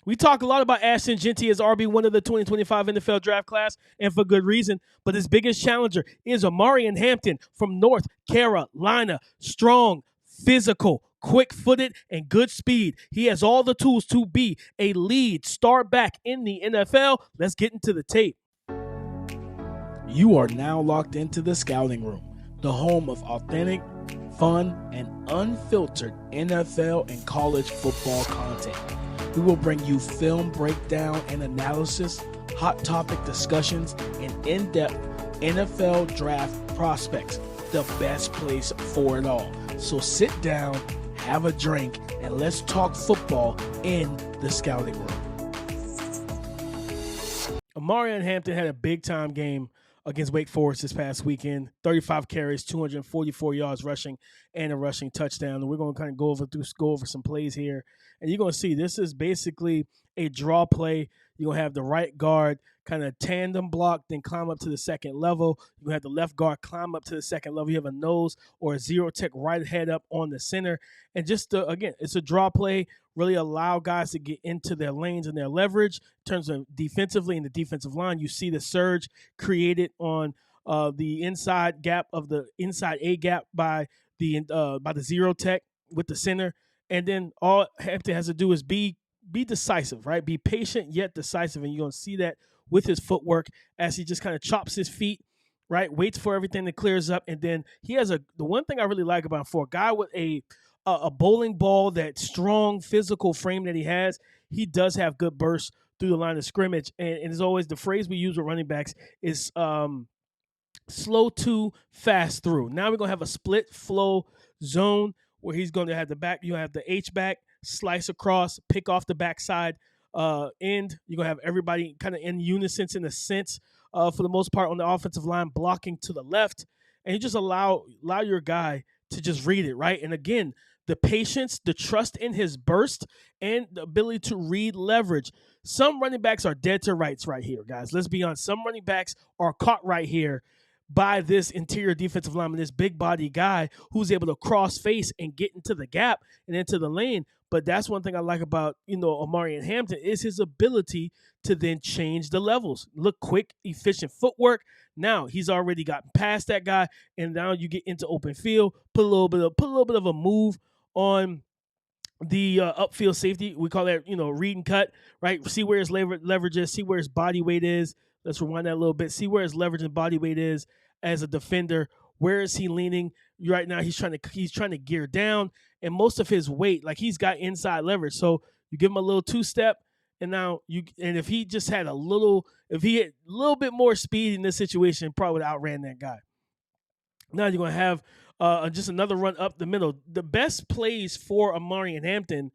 We talk a lot about Ashton Jeanty as RB1 of the 2025 NFL draft class, and for good reason. But his biggest challenger is Omarion Hampton from North Carolina. Strong, physical, quick-footed, and good speed. He has all the tools to be a lead star back in the NFL. Let's get into the tape. You are now locked into the Scouting Room, the home of authentic, fun, and unfiltered NFL and college football content. We will bring you film breakdown and analysis, hot topic discussions, and in-depth NFL draft prospects. The best place for it all. So sit down, have a drink, and let's talk football in the Scouting Room. Omarion Hampton had a big-time game against Wake Forest this past weekend. 35 carries, 244 yards rushing, and a rushing touchdown. And we're going to kind of go over some plays here. And you're going to see this is basically a draw play. You're going to have the right guard kind of tandem block, then climb up to the second level. You have the left guard climb up to the second level. You have a nose or a zero tech right head up on the center. And just, again, it's a draw play. Really allow guys to get into their lanes and their leverage. In terms of defensively in the defensive line, you see the surge created on the inside gap of the inside A gap by the zero tech with the center. And then all Hampton has to do is be decisive, right? Be patient yet decisive. And you're going to see that with his footwork as he just kind of chops his feet, right? Waits for everything to clears up. And then he has the one thing I really like about him, for a guy with a bowling ball, that strong physical frame that he has, he does have good bursts through the line of scrimmage. And as always, the phrase we use with running backs is slow to fast through. Now we're going to have a split flow zone where he's going to have the back, you have the H-back, slice across, pick off the backside end. You're going to have everybody kind of in unison in a sense, for the most part, on the offensive line, blocking to the left. And you just allow your guy to just read it, right? And again, the patience, the trust in his burst, and the ability to read leverage. Some running backs are dead to rights right here, guys. Let's be honest. Some running backs are caught right here by this interior defensive lineman, this big body guy who's able to cross face and get into the gap and into the lane. But that's one thing I like about, Omarion Hampton, is his ability to then change the levels. Look, quick, efficient footwork. Now he's already gotten past that guy, and now you get into open field, put a little bit of a move on the upfield safety. We call that, read and cut, right? See where his leverage is, see where his body weight is. Let's rewind that a little bit. See where his leverage and body weight is as a defender. Where is he leaning? Right now, he's trying to gear down, and most of his weight, like, he's got inside leverage. So you give him a little two-step, and if he just had if he had a little bit more speed in this situation, probably would have outran that guy. Now you're going to have just another run up the middle. The best plays for Omarion Hampton,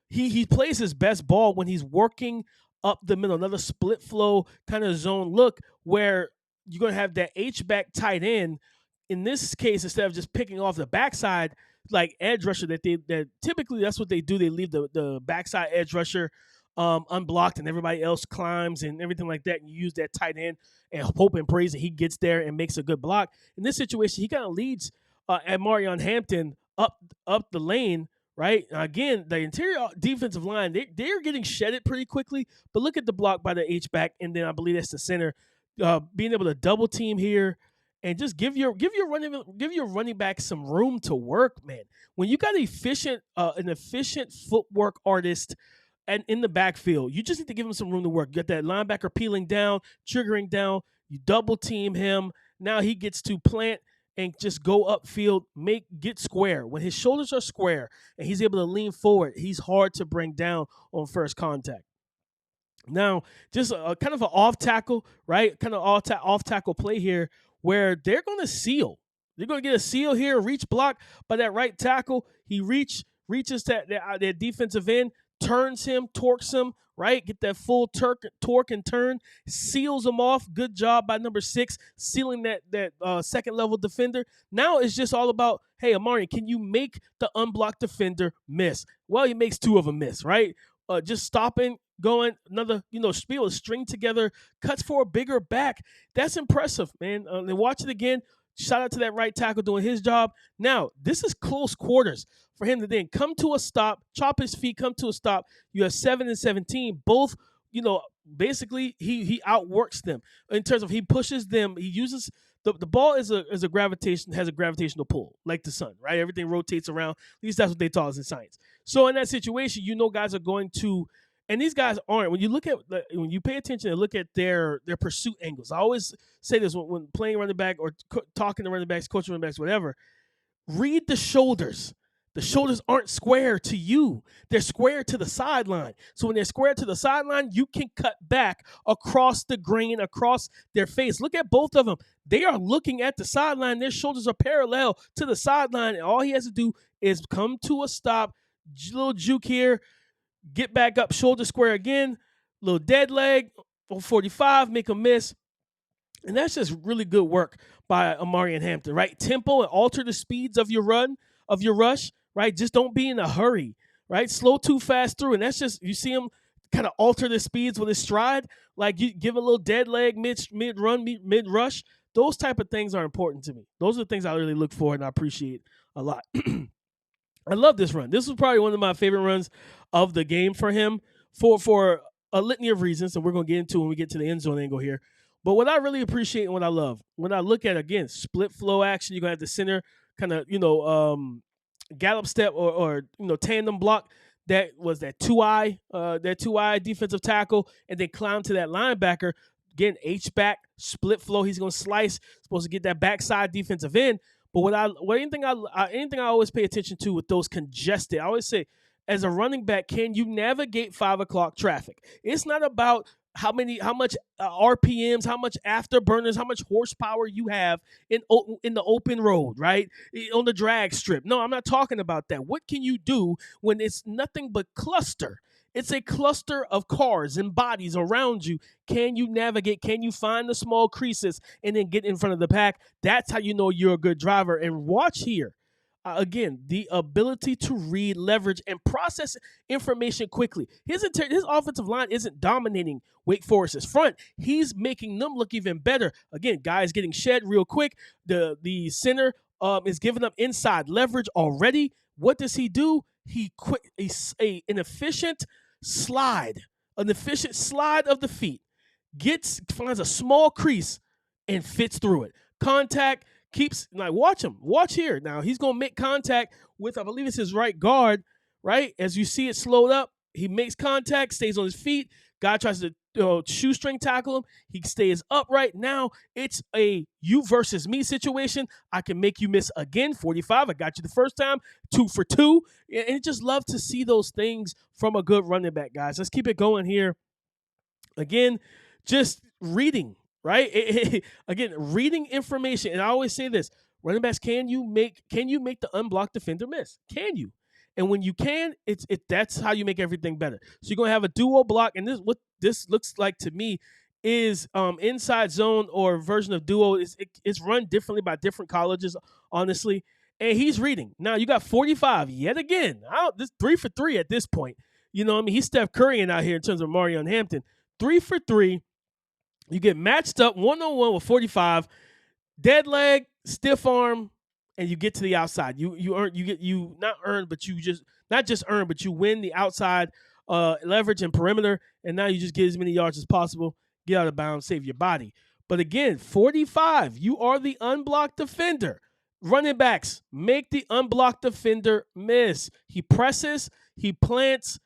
he plays his best ball when he's working up the middle. Another split flow kind of zone look where you're going to have that H-back tight end. In this case, instead of just picking off the backside, like edge rusher, that typically that's what they do. They leave the backside edge rusher unblocked, and everybody else climbs and everything like that. And you use that tight end and hope and praise that he gets there and makes a good block. In this situation, he kind of leads Omarion Hampton up the lane, right? Again, the interior defensive line, they're getting shedded pretty quickly, but look at the block by the H-back, and then I believe that's the center. Being able to double team here and just give your running back some room to work, man. When you got an efficient footwork artist and in the backfield, you just need to give him some room to work. You got that linebacker peeling down, triggering down, you double team him. Now he gets to plant and just go upfield, get square. When his shoulders are square and he's able to lean forward, he's hard to bring down on first contact. Now, just a kind of an off tackle, right? Kind of off tackle play here where they're going to seal. They're going to get a seal here, reach block by that right tackle. He reaches that defensive end, turns him, torques him, right? Get that full torque and turn, seals him off. Good job by number 6, sealing that second level defender. Now it's just all about, hey, Omarion, can you make the unblocked defender miss? Well, he makes 2 of them miss, right? Just stopping, going, another, spiel, string together, cuts for a bigger back. That's impressive, man. Then watch it again. Shout out to that right tackle doing his job. Now, this is close quarters for him to then come to a stop, chop his feet, come to a stop. You have 7 and 17. Both, basically he outworks them in terms of he pushes them. He uses the ball has a gravitational pull like the sun, right? Everything rotates around. At least that's what they taught us in science. So in that situation, guys are going to, and these guys aren't. When you pay attention and look at their pursuit angles, I always say this when playing running back or talking to running backs, coaching running backs, whatever. Read the shoulders. The shoulders aren't square to you. They're square to the sideline. So when they're square to the sideline, you can cut back across the grain, across their face. Look at both of them. They are looking at the sideline. Their shoulders are parallel to the sideline. And all he has to do is come to a stop, little juke here, get back up, shoulder square again, little dead leg, 45, make a miss. And that's just really good work by Omarion Hampton, right? Tempo and alter the speeds of your rush, right? Just don't be in a hurry, right? Slow too fast through. And that's just, you see him kind of alter the speeds with his stride, like you give a little dead leg mid-run, mid-rush. Those type of things are important to me. Those are the things I really look for and I appreciate a lot. I love this run. This was probably one of my favorite runs of the game for him for a litany of reasons, and we're going to get into when we get to the end zone angle here. But what I really appreciate and what I love, when I look at, again, split flow action, you're going to have the center kind of, gallop step or tandem block. That was that two-eye defensive tackle, and then climb to that linebacker. Again, H-back, split flow. He's going to slice, supposed to get that backside defensive end. But anything I always pay attention to with those congested, I always say, as a running back, can you navigate 5 o'clock traffic? It's not about how much RPMs, how much afterburners, how much horsepower you have in the open road, right? On the drag strip. No, I'm not talking about that. What can you do when it's nothing but cluster? It's a cluster of cars and bodies around you. Can you navigate? Can you find the small creases and then get in front of the pack? That's how you know you're a good driver. And watch here. Again, the ability to read, leverage, and process information quickly. His offensive line isn't dominating Wake Forest's front. He's making them look even better. Again, guys getting shed real quick. The center is giving up inside leverage already. What does he do? An efficient slide of the feet. Finds a small crease and fits through it. Contact. Watch here. Now he's going to make contact with, I believe it's his right guard, right? As you see it slowed up, he makes contact, stays on his feet. Guy tries to shoestring tackle him. He stays upright. Now it's a you versus me situation. I can make you miss again. 45. I got you the first time. 2 for 2. And just love to see those things from a good running back, guys. Let's keep it going here. Again, just reading. Right? Again, reading information. And I always say this, running backs, can you make the unblocked defender miss? Can you? And when you can, that's how you make everything better. So you're going to have a duo block. And what this looks like to me is inside zone or version of duo. It's run differently by different colleges, honestly. And he's reading. Now you got 45 yet again. This 3 for 3 at this point. You know what I mean? He's Steph Currying out here in terms of Omarion Hampton. 3 for 3. You get matched up one-on-one with 45, dead leg, stiff arm, and you get to the outside. You win the outside leverage and perimeter, and now you just get as many yards as possible, get out of bounds, save your body. But again, 45, you are the unblocked defender. Running backs, make the unblocked defender miss. He presses, he plants,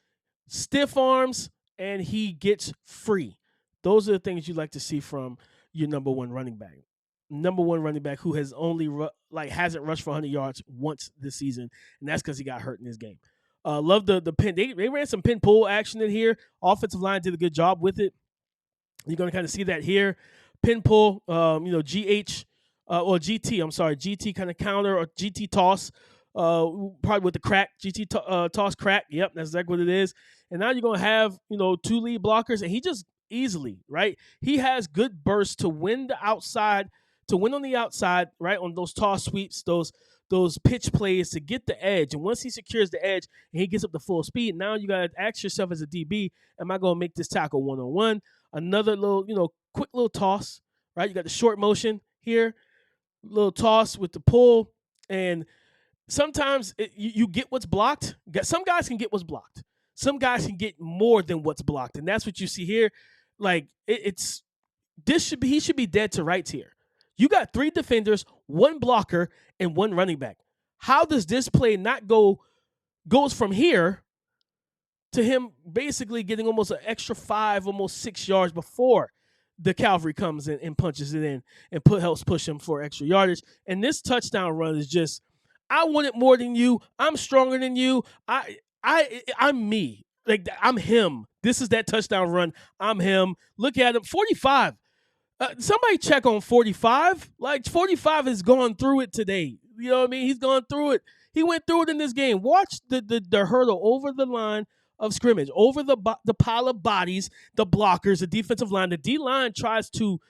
stiff arms, and he gets free. Those are the things you like to see from your number one running back. Number one running back who has only hasn't rushed for 100 yards once this season, and that's because he got hurt in this game. Love the pin. They ran some pin pull action in here. Offensive line did a good job with it. You're going to kind of see that here. Pin pull, GT kind of counter or GT toss, probably with the crack, GT toss crack. Yep, that's exactly what it is. And now you're going to have, 2 lead blockers, and he just easily, right? He has good bursts to win on the outside, right? On those toss sweeps, those pitch plays to get the edge. And once he secures the edge and he gets up to full speed, now you got to ask yourself as a DB, am I going to make this tackle one-on-one? Another little, quick little toss, right? You got the short motion here. little toss with the pull, and sometimes you get what's blocked. Some guys can get what's blocked. Some guys can get more than what's blocked, and that's what you see here. Like it's this should be he should be dead to rights here. You got 3 defenders, 1 blocker, and 1 running back. How does this play not goes from here to him basically getting almost an extra 5, almost 6 yards before the cavalry comes in and punches it in and helps push him for extra yardage. And this touchdown run is just, I want it more than you. I'm stronger than you. I'm me. Like, I'm him. This is that touchdown run. I'm him. Look at him. 45. Somebody check on 45. Like, 45 has gone through it today. You know what I mean? He's gone through it. He went through it in this game. Watch the hurdle over the line of scrimmage, over the pile of bodies, the blockers, the defensive line. The D-line tries to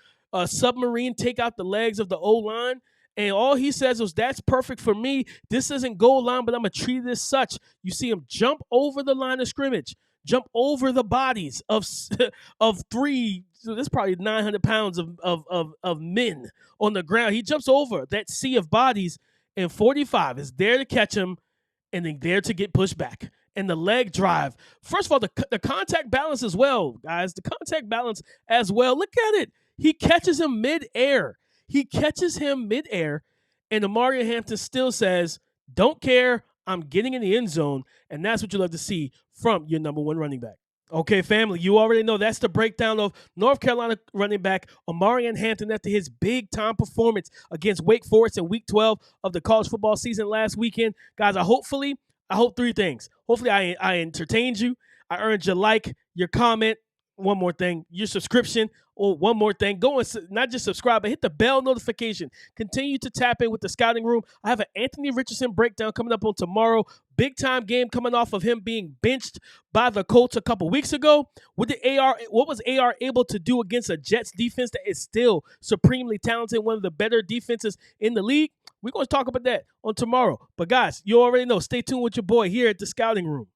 submarine take out the legs of the O-line, and all he says is, that's perfect for me. This isn't goal line, but I'm going to treat it as such. You see him jump over the line of scrimmage, jump over the bodies of 3, so there's probably 900 pounds of men on the ground. He jumps over that sea of bodies, and 45 is there to catch him, and then there to get pushed back. And the leg drive. First of all, the contact balance as well, guys. The contact balance as well. Look at it. He catches him midair. And Omarion Hampton still says, don't care. I'm getting in the end zone. And that's what you love to see from your number 1 running back. Okay, family, you already know that's the breakdown of North Carolina running back Omarion Hampton after his big-time performance against Wake Forest in Week 12 of the college football season last weekend. Guys, I hope 3 things. Hopefully, I entertained you. I earned your like, your comment. One more thing, your subscription, or one more thing, go and not just subscribe, but hit the bell notification. Continue to tap in with the scouting room. I have an Anthony Richardson breakdown coming up on tomorrow. Big time game coming off of him being benched by the Colts a couple weeks ago. What was AR able to do against a Jets defense that is still supremely talented, one of the better defenses in the league? We're going to talk about that on tomorrow. But guys, you already know, stay tuned with your boy here at the Scouting Room.